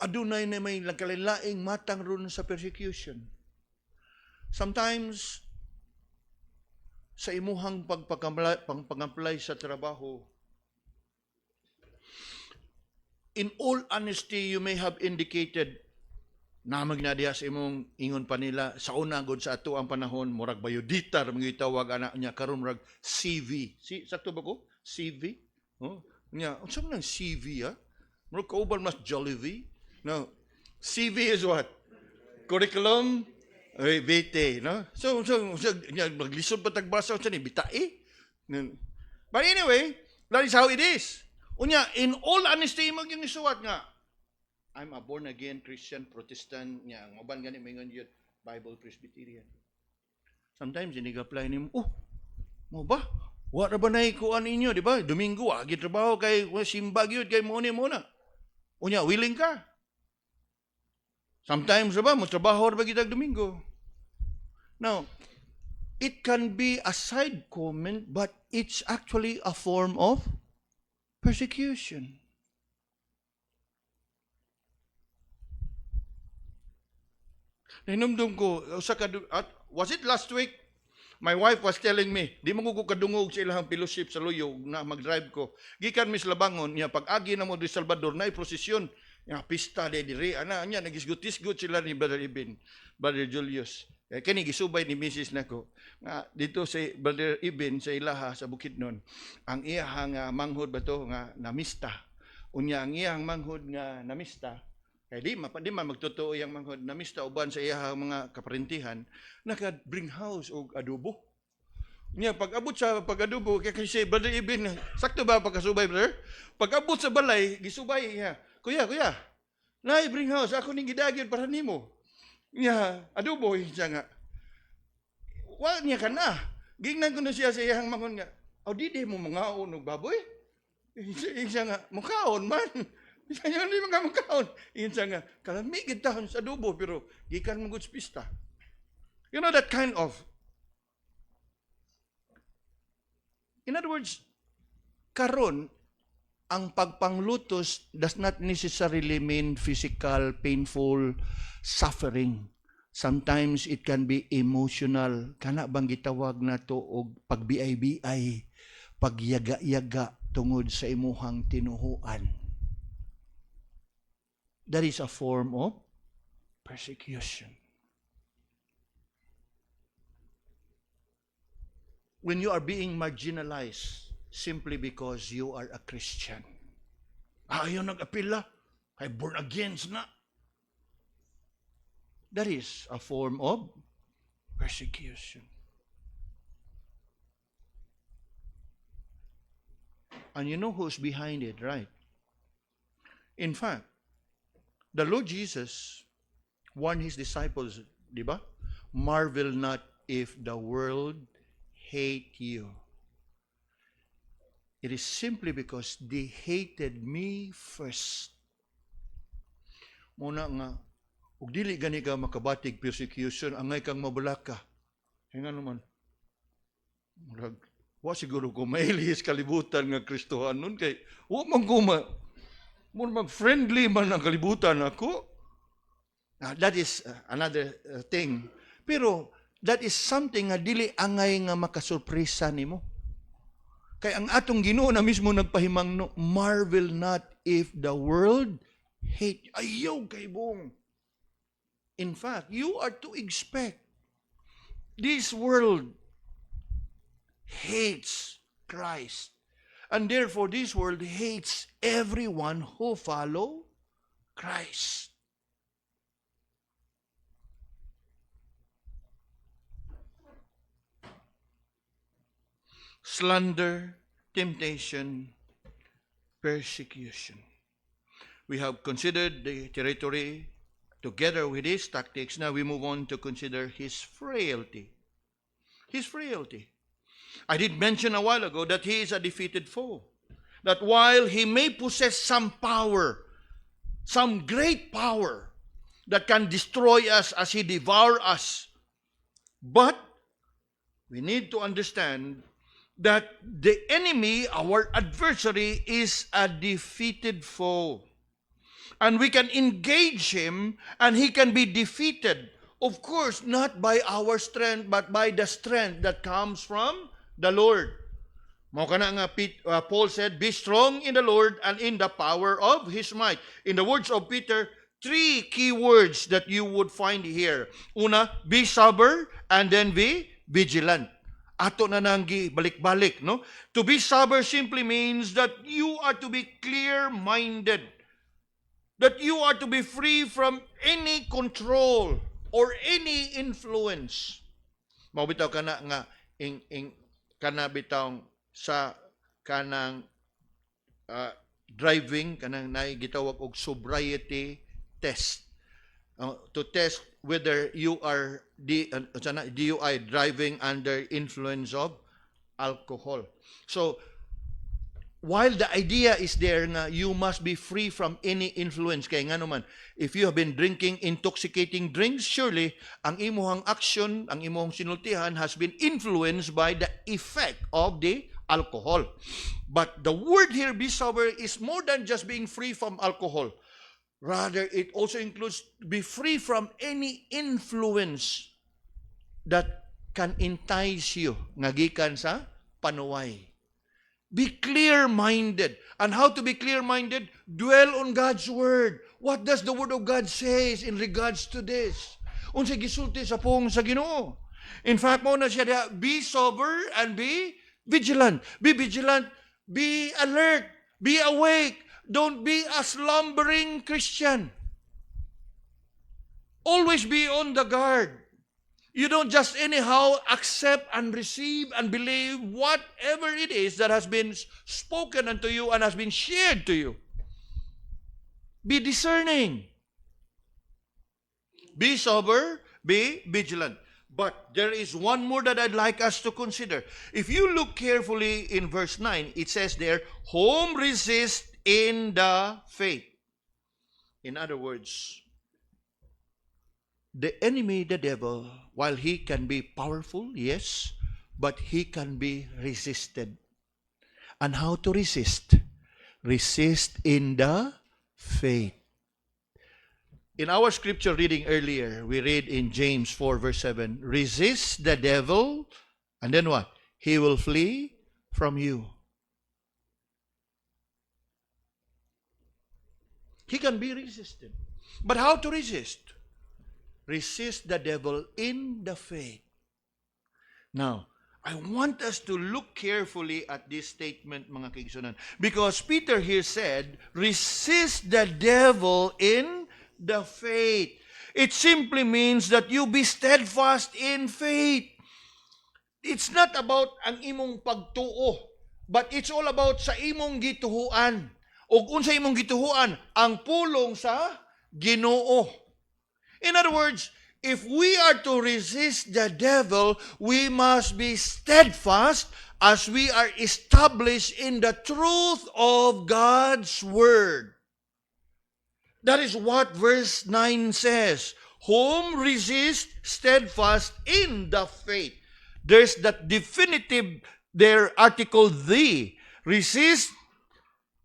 adunay na may nagkalilaing matang ron sa persecution. Sometimes, sa imuhang pag-apply sa trabaho, in all honesty, you may have indicated na magnadiya sa imong ingon pa nila sa una gud sa ato ang panahon murag bayodita mga tawag anak niya karon murag CV. Sakto ba ko? CV? Oh, nya unsa man ang CV ha? Murag kauban mas Jollibee. No. CV is what? Curriculum vitae, no? So maglisod pa tagbasa unsa ni bitai. But anyway, that is how it is. Unya, in all honesty, yung isuwat nga, I'm a born-again Christian, Protestant, nga, maban gani may ngon yun, Bible Presbyterian. Sometimes, inig-apply ni mo, mo ba? Wala ba na ikuan ninyo, di ba? Domingo, agi trabaho kay simbag yun, kay muna. Unya, willing ka? Sometimes, ba, mo trabaho ba kitag Domingo? Now, it can be a side comment, but it's actually a form of persecution. Hinumdum ko, was it last week? My wife was telling me, di mo ko kadungog sa ilang fellowship sa Luyo na mag-drive ko. Gikan mis Labangon, niya pag-agi na mo di Salvador, na prosesyon, niya pista de dire, niya nagisgutis-gut sila ni Brother Ibin, Brother Julius. Kani gisubay ni Mrs. nako nga dito sa Brother Ibin sa ilaha sa Bukidnon ang iyang manghod ba to nga namista unya ang iyang manghod nga namista kay di man magtotoo yang manghod namista uban sa iyang mga kaparentihan naka bring house og adobo niya pag-abot sa pag-adobo kay kasi Brother Ibin sakto ba pagkasubay brother pag-abot sa balay gisubay niya kuya nay bring house ako ning gidagid para nimo niya, adobo siya nga. Wa niya ka na. Gingnan ko na siya sa iyang mangon nga. Di mo mga unog baboy. Siya nga, mukaon man. Siya nga, di mga mukaon. Siya nga, kalamigid tahon sa adobo, pero gikan mo goods pista. You know that kind of. In other words, karon, ang pagpanglutos does not necessarily mean physical, painful suffering. Sometimes it can be emotional. Kana bang gitawag na to og pagbiay-biay, pagyaga-yaga tungod sa imuhang tinuhuan. That is a form of persecution. When you are being marginalized simply because you are a Christian. Ayaw nag-apila. Ay born again na. That is a form of persecution. And you know who's behind it, right? In fact, the Lord Jesus warned his disciples, di ba? Marvel not if the world hate you. It is simply because they hated me first. Muna nga, ug dili gani ka makabatig persecution, angay kang mabulaka. Hinga naman. Murag, wa siguro ko mailihis kalibutan nga Kristohanon kay wa man ko mag-friendly man ang kalibutan ako. That is another thing. Pero that is something nga dili angay nga makasurpresa nimo. Kay ang atong Ginoo na mismo nagpahimang no, marvel not if the world hate. Ayaw kay bong. In fact, you are to expect this world hates Christ. And therefore, this world hates everyone who follow Christ. Slander, temptation, persecution. We have considered the territory together with his tactics. Now we move on to consider his frailty. His frailty. I did mention a while ago that he is a defeated foe. That while he may possess some power, some great power that can destroy us as he devour us, but we need to understand that the enemy, our adversary, is a defeated foe. And we can engage him and he can be defeated. Of course, not by our strength, but by the strength that comes from the Lord. Mao kana nga Paul said, be strong in the Lord and in the power of his might. In the words of Peter, 3 key words that you would find here. Una, be sober, and then be vigilant. Ato na nanggi balik-balik, no? To be sober simply means that you are to be clear-minded. That you are to be free from any control or any influence. Mabitaw ka na nga kana bitaw sa kanang driving, kanang naigitawag og sobriety test. To test whether you are DUI, driving under influence of alcohol. So, while the idea is there na you must be free from any influence, kaya nga naman, if you have been drinking intoxicating drinks, surely ang imuhang action, ang imuhang sinultihan has been influenced by the effect of the alcohol. But the word here, be sober, is more than just being free from alcohol. Rather, it also includes be free from any influence that can entice you ngagikan sa panuway. Be clear-minded. And how to be clear-minded? Dwell on God's Word. What does the Word of God say in regards to this? Unsay gisulti sa pong sa Ginoo. In fact, mo na siya, be sober and be vigilant. Be vigilant. Be alert. Be awake. Don't be a slumbering Christian. Always be on the guard. You don't just anyhow accept and receive and believe whatever it is that has been spoken unto you and has been shared to you. Be discerning. Be sober, be vigilant. But there is one more that I'd like us to consider. If you look carefully in verse 9, it says there, whom resist in the faith. In other words, the enemy, the devil, while he can be powerful, yes, but he can be resisted. And how to resist? Resist in the faith. In our scripture reading earlier, we read in James 4 verse 7, resist the devil, and then what? He will flee from you. He can be resisted. But how to resist? Resist the devil in the faith. Now, I want us to look carefully at this statement, mga kaigsunan, because Peter here said, resist the devil in the faith. It simply means that you be steadfast in faith. It's not about ang imong pagtuo, but it's all about sa imong gituhuan. O kung sa imong gituhuan, ang pulong sa Ginoo. In other words, if we are to resist the devil, we must be steadfast as we are established in the truth of God's Word. That is what verse 9 says. Whom resist steadfast in the faith. There's that definitive there article the. Resist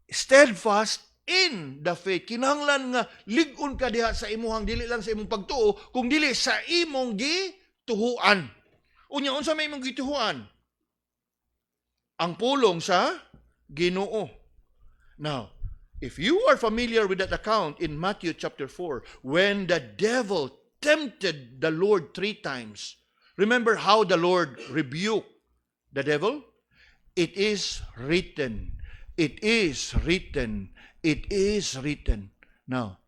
steadfast in the faith. Kinahanglan nga lig-on ka diha sa imuhang dili lang sa imong pagtuo, kung dili sa imong gituhuan. Unya unsa may imong gituhuan? Ang pulong sa Ginoo. Now, if you are familiar with that account in Matthew chapter 4, when the devil tempted the Lord 3 times, remember how the Lord rebuked the devil? It is written. It is written. It is written. Now,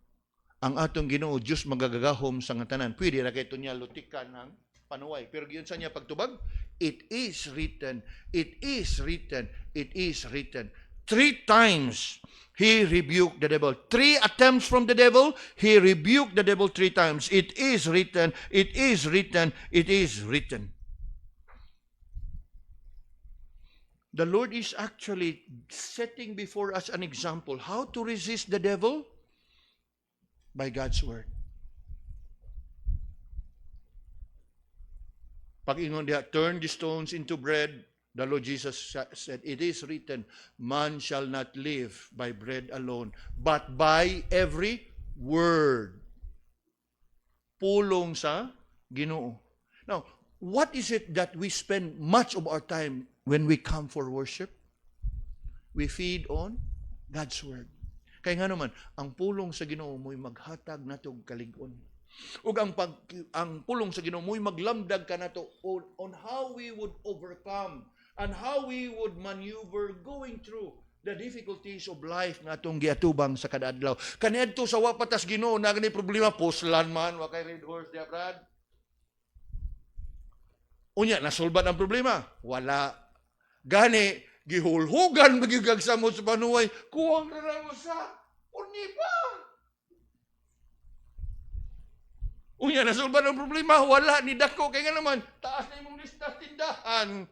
ang atong Ginoo Dios magagagahom sa nga tanan. Pwede ra kay niya lutikan ng panuway. Pero giyon sa niya pagtubag, it is written. It is written. It is written. 3 times he rebuked the devil. 3 attempts from the devil, he rebuked the devil 3 times. It is written. It is written. It is written. The Lord is actually setting before us an example how to resist the devil by God's Word. Pag-ingon diha, turn the stones into bread, the Lord Jesus said, it is written, man shall not live by bread alone, but by every word. Pulong sa Ginoo. Now, what is it that we spend much of our time when we come for worship? We feed on God's Word. Kaya nga naman, ang pulong sa Ginoo mo'y maghatag nato kalig-on. Ug ang pulong sa Ginoo mo'y maglamdag ka nato on how we would overcome and how we would maneuver going through the difficulties of life nga atong giatubang sa kada adlaw. Kaniadto sa wapatas Ginoo na gani problema, puslan man wa kay red horse dia brad. Unya nasolban ang problema? Wala. Gani gihulhugan magigagsa mo sa panuway, kuwang na lang mo sa unipa. Unya nasolban ang problema? Wala ni dako kay nga naman taas na imong lista tindahan.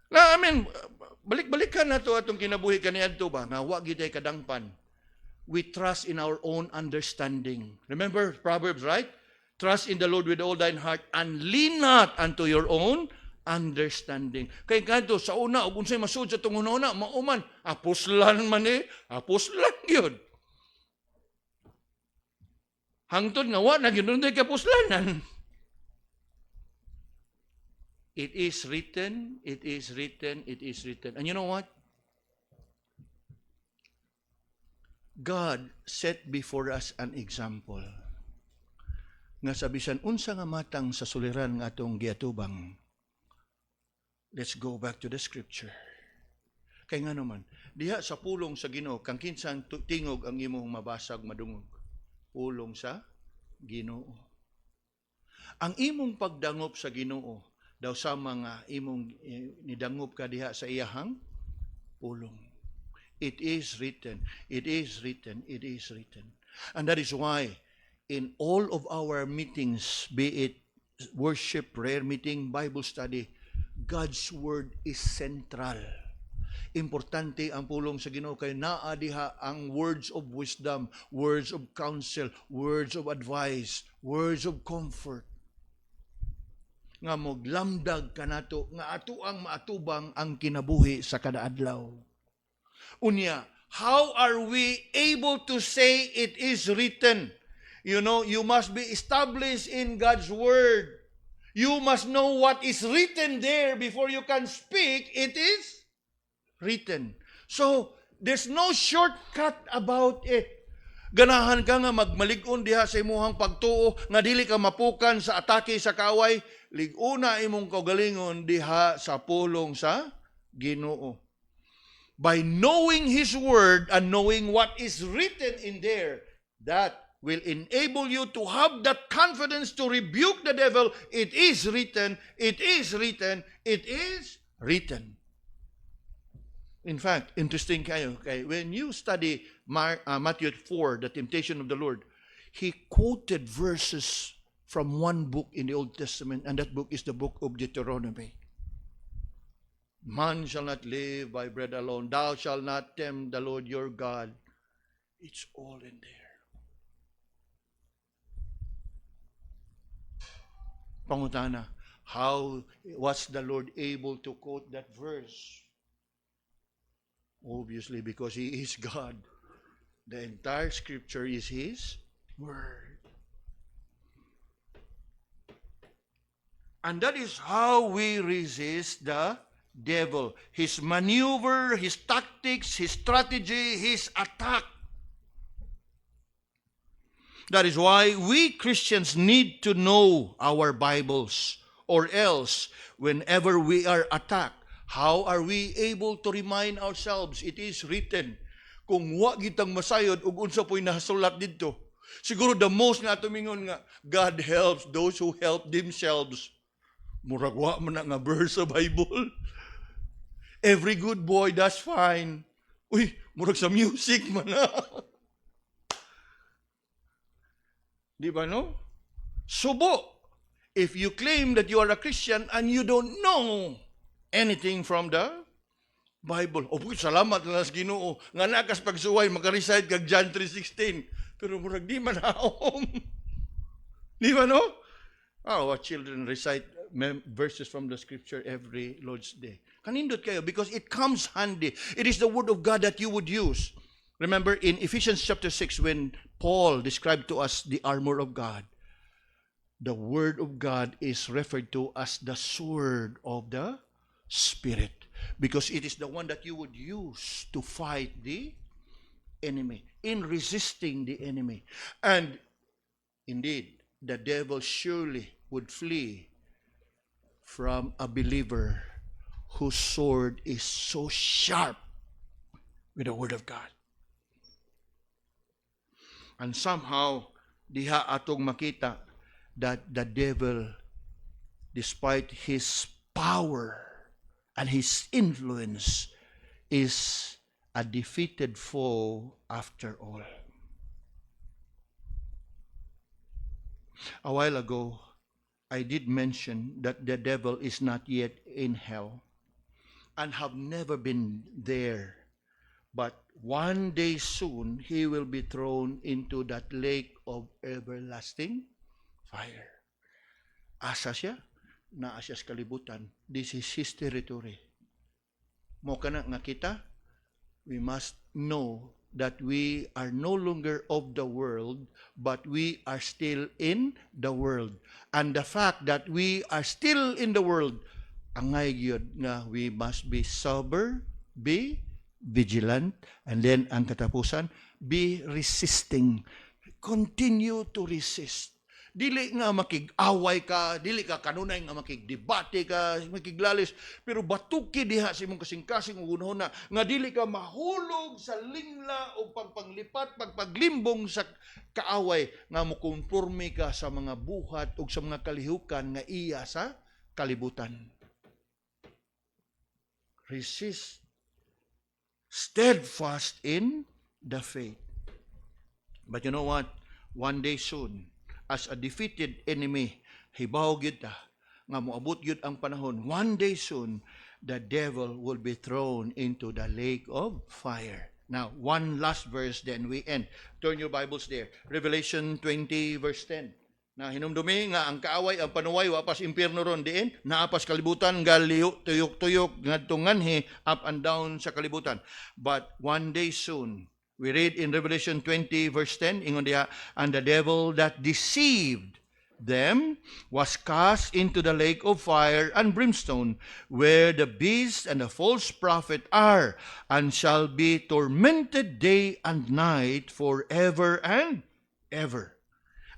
Na, balik-balikan na to atong kinabuhi kaniadto ba, nga wa gyud ay kadangpan. We trust in our own understanding. Remember Proverbs, right? Trust in the Lord with all thine heart and lean not unto your own understanding. Kay kanto sa una, ug unsay masud sa tong una, mauman, apostlan man apostlan gyud. Hangtod nga wa na gyud unday kaposlanan. It is written, it is written, it is written. And you know what? God set before us an example. Nga sabisan unsa nga matang sa suliran nga atong giatubang. Let's go back to the scripture. Kay nga naman, diha sa pulong sa Ginoo kang kinsang tingog ang imong mabasag madungog. Pulong sa Ginoo. Ang imong pagdangop sa Ginoo daw sa mga imong nidangop ka diha sa iyahang pulong. It is written, it is written, it is written. And that is why in all of our meetings, be it worship, prayer meeting, Bible study, God's Word is central. Importante ang pulong sa Ginoo kay naa diha ang words of wisdom, words of counsel, words of advice, words of comfort. Nga moglamdag kanato nga ato ang maatubang ang kinabuhi sa kada adlaw. Unya, how are we able to say it is written? You know, you must be established in God's Word. You must know what is written there before you can speak. It is written. So, there's no shortcut about it. Ganahan ka nga magmalig-on diha sa imuhang pagtuo, nga dili ka mapukan sa atake sa kaway, lig-una imong kaugalingon diha sa pulong sa Ginoo. By knowing His Word and knowing what is written in there, that will enable you to have that confidence to rebuke the devil. It is written, it is written, it is written. In fact, interesting kayo, okay? When you study Matthew 4, the temptation of the Lord, he quoted verses from one book in the Old Testament, and that book is the book of Deuteronomy. Man shall not live by bread alone. Thou shalt not tempt the Lord your God. It's all in there. Pangutana, how was the Lord able to quote that verse? Obviously, because He is God. The entire Scripture is His Word. And that is how we resist the devil. His maneuver, his tactics, his strategy, his attack. That is why we Christians need to know our Bibles, or else whenever we are attacked, how are we able to remind ourselves it is written? Kung wa gitang masayod ug unsa po'y nasulat didto. Siguro the most nga tumingon nga God helps those who help themselves. Murag wa man na nga verse sa Bible. Every good boy does fine. Uy, murag sa music man na. Di ba no? Subo. If you claim that you are a Christian and you don't know anything from the Bible. O salamat na sa Ginoo nga nakas pagsuway maka-recite kag John 3:16. Pero murag di man haom. Di ba no? Our children recite verses from the scripture every Lord's Day. Kanindot kayo because it comes handy. It is the word of God that you would use. Remember in Ephesians chapter 6 when Paul described to us the armor of God, the word of God is referred to as the sword of the Spirit. Because it is the one that you would use to fight the enemy, in resisting the enemy. And indeed, the devil surely would flee from a believer whose sword is so sharp with the word of God. And somehow, diha atong makita that the devil, despite his power and his influence, is a defeated foe after all. A while ago, I did mention that the devil is not yet in hell and have never been there. But one day soon, he will be thrown into that lake of everlasting fire. Asa siya? Naa siya sa kalibutan. This is his territory. Mo kana nga kita, we must know that we are no longer of the world, but we are still in the world. And the fact that we are still in the world, angay gyud nga we must be sober, be vigilant, and then ang katapusan, be resisting. Continue to resist. Dili nga makig-away ka, dili ka kanunay nga makig-debate ka, makiglalis, pero batuki diha sa imong kasing-kasing ug na nga dili ka mahulog sa lingla o pagpanglipat, pagpaglimbong sa kaaway nga mokonforme ka sa mga buhat ug sa mga kalihukan nga iya sa kalibutan. Resist. Steadfast in the faith. But you know what? One day soon, as a defeated enemy, hibaw gyud ta nga moabot gyud ang panahon. One day soon, the devil will be thrown into the lake of fire. Now, one last verse, then we end. Turn your Bibles there. Revelation 20, verse 10. Na hinumdumi nga ang kaaway, ang panuway, wapas impyerno ron diin, naapas kalibutan, galiyo, tuyok-tuyok, ngadtong nganhi, up and down sa kalibutan. But one day soon, we read in Revelation 20 verse 10, ingon diha, and the devil that deceived them was cast into the lake of fire and brimstone, where the beast and the false prophet are, and shall be tormented day and night forever and ever.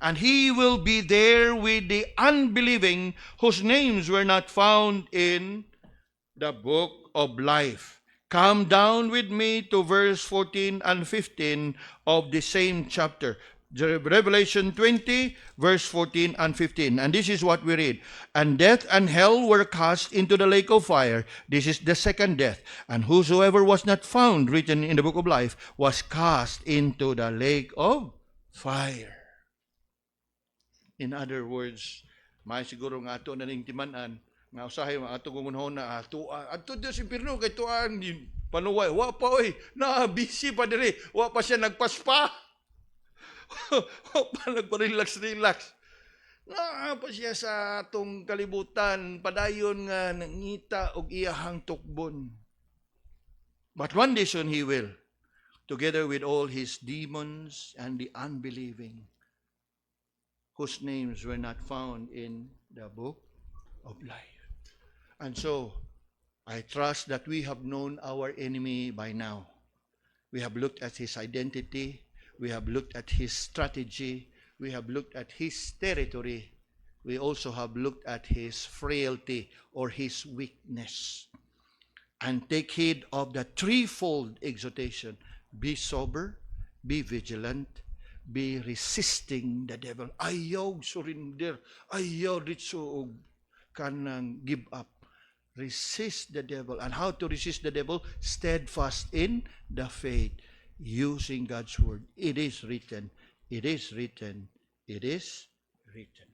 And he will be there with the unbelieving whose names were not found in the book of life. Come down with me to verse 14 and 15 of the same chapter. Revelation 20, verse 14 and 15. And this is what we read. And death and hell were cast into the lake of fire. This is the second death. And whosoever was not found written in the book of life was cast into the lake of fire. In other words, may siguro nga ato na ning timan-an, nga usahay mga ato gumunhon na ato Diyos impirno kay tuan panuway. Wa pa oy, na busy pa diri. Wa pa siya nagpaspa. Wa pa nagpa-relax. Nga pa siya sa atong kalibutan, padayon nga nangita og iyahang tukbon. But one day soon he will, together with all his demons and the unbelieving, whose names were not found in the book of life. And so, I trust that we have known our enemy by now. We have looked at his identity. We have looked at his strategy. We have looked at his territory. We also have looked at his frailty or his weakness. And take heed of the threefold exhortation. Be sober, be vigilant, be resisting the devil. Ayaw surrender. Ayaw ritso og kanang give up. Resist the devil. And how to resist the devil? Steadfast in the faith, using God's word. It is written. It is written. It is written.